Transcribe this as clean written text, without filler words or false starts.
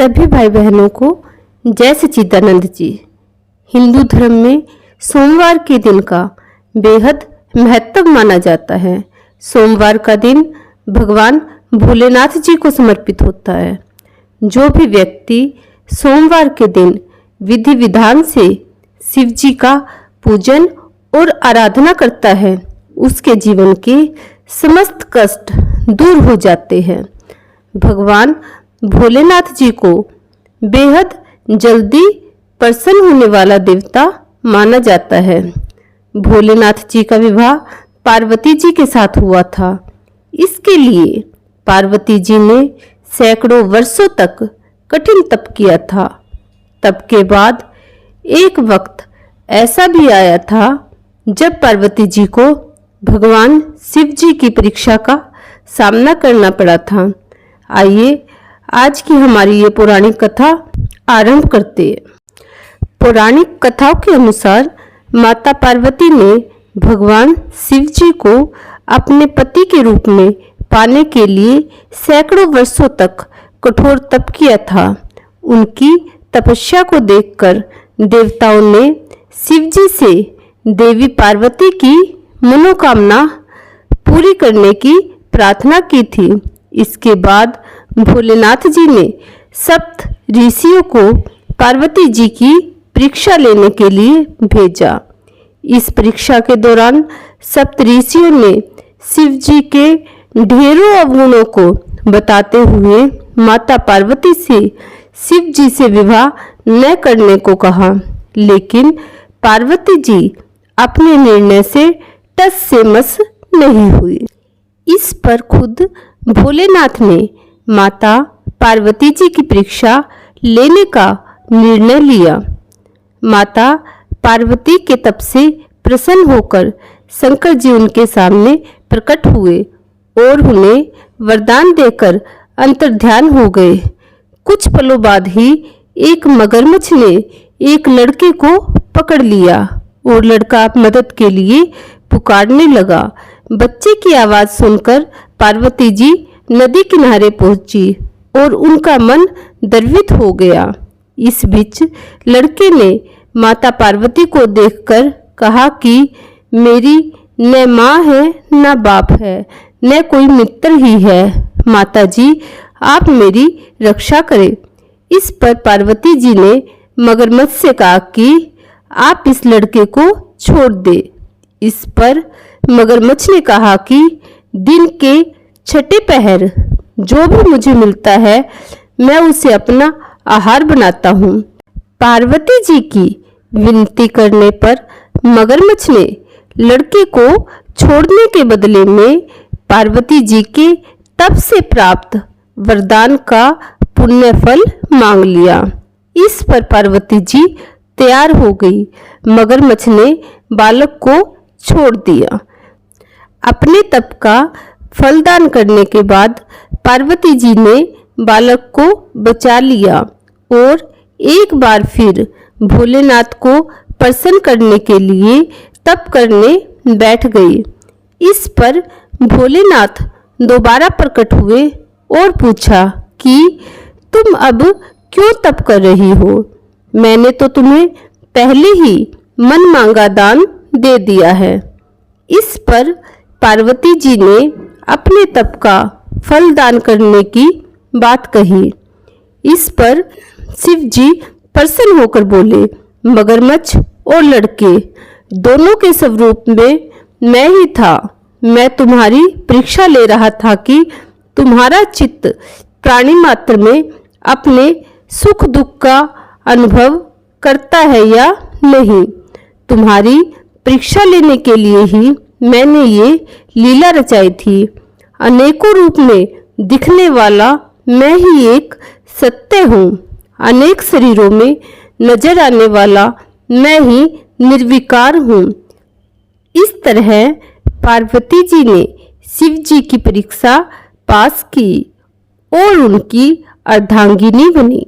सभी भाई बहनों को जय सच्चिदानंद जी। हिंदू धर्म में सोमवार के दिन का बेहद महत्व माना जाता है। सोमवार का दिन भगवान भोलेनाथ जी को समर्पित होता है। जो भी व्यक्ति सोमवार के दिन विधि विधान से शिव जी का पूजन और आराधना करता है, उसके जीवन के समस्त कष्ट दूर हो जाते हैं। भगवान भोलेनाथ जी को बेहद जल्दी प्रसन्न होने वाला देवता माना जाता है। भोलेनाथ जी का विवाह पार्वती जी के साथ हुआ था। इसके लिए पार्वती जी ने सैकड़ों वर्षों तक कठिन तप किया था। तप के बाद एक वक्त ऐसा भी आया था जब पार्वती जी को भगवान शिव जी की परीक्षा का सामना करना पड़ा था। आइए आज की हमारी ये पौराणिक कथा आरंभ करते हैं। पौराणिक कथाओं के अनुसार माता पार्वती ने भगवान शिव जी को अपने पति के रूप में पाने के लिए सैकड़ों वर्षों तक कठोर तप किया था। उनकी तपस्या को देखकर देवताओं ने शिव जी से देवी पार्वती की मनोकामना पूरी करने की प्रार्थना की थी। इसके बाद भोलेनाथ जी ने सप्त ऋषियों को पार्वती जी की परीक्षा लेने के लिए भेजा। इस परीक्षा के दौरान सप्त ऋषियों ने शिव जी के ढेरों अवगुणों को बताते हुए माता पार्वती से शिव जी से विवाह न करने को कहा, लेकिन पार्वती जी अपने निर्णय से टस से मस नहीं हुई। इस पर खुद भोलेनाथ ने माता पार्वती जी की परीक्षा लेने का निर्णय लिया। माता पार्वती के तप से प्रसन्न होकर शंकर जी उनके सामने प्रकट हुए और उन्हें वरदान देकर अंतर्ध्यान हो गए। कुछ पलों बाद ही एक मगरमच्छ ने एक लड़के को पकड़ लिया और लड़का मदद के लिए पुकारने लगा। बच्चे की आवाज सुनकर पार्वती जी नदी किनारे पहुंची और उनका मन द्रवित हो गया। इस बीच लड़के ने माता पार्वती को देखकर कहा कि मेरी न माँ है न बाप है, न कोई मित्र ही है। माता जी आप मेरी रक्षा करें। इस पर पार्वती जी ने मगरमच्छ से कहा कि आप इस लड़के को छोड़ दे। इस पर मगरमच्छ ने कहा कि दिन के छठे पहर जो भी मुझे मिलता है मैं उसे अपना आहार बनाता हूँ। पार्वती जी की विनती करने पर मगरमच्छ ने लड़के को छोड़ने के बदले में पार्वती जी के तप से प्राप्त वरदान का पुण्य फल मांग लिया। इस पर पार्वती जी तैयार हो गई। मगरमच्छ ने बालक को छोड़ दिया। अपने तप का फलदान करने के बाद पार्वती जी ने बालक को बचा लिया और एक बार फिर भोलेनाथ को प्रसन्न करने के लिए तप करने बैठ गई। इस पर भोलेनाथ दोबारा प्रकट हुए और पूछा कि तुम अब क्यों तप कर रही हो? मैंने तो तुम्हें पहले ही मन मांगा दान दे दिया है। इस पर पार्वती जी ने अपने तप का फल दान करने की बात कही। इस पर शिव जी प्रसन्न होकर बोले, मगरमच्छ और लड़के दोनों के स्वरूप में मैं ही था। मैं तुम्हारी परीक्षा ले रहा था कि तुम्हारा चित्त प्राणी मात्र में अपने सुख दुख का अनुभव करता है या नहीं। तुम्हारी परीक्षा लेने के लिए ही मैंने ये लीला रचाई थी। अनेकों रूप में दिखने वाला मैं ही एक सत्य हूँ। अनेक शरीरों में नजर आने वाला मैं ही निर्विकार हूँ। इस तरह पार्वती जी ने शिव जी की परीक्षा पास की और उनकी अर्धांगिनी बनी।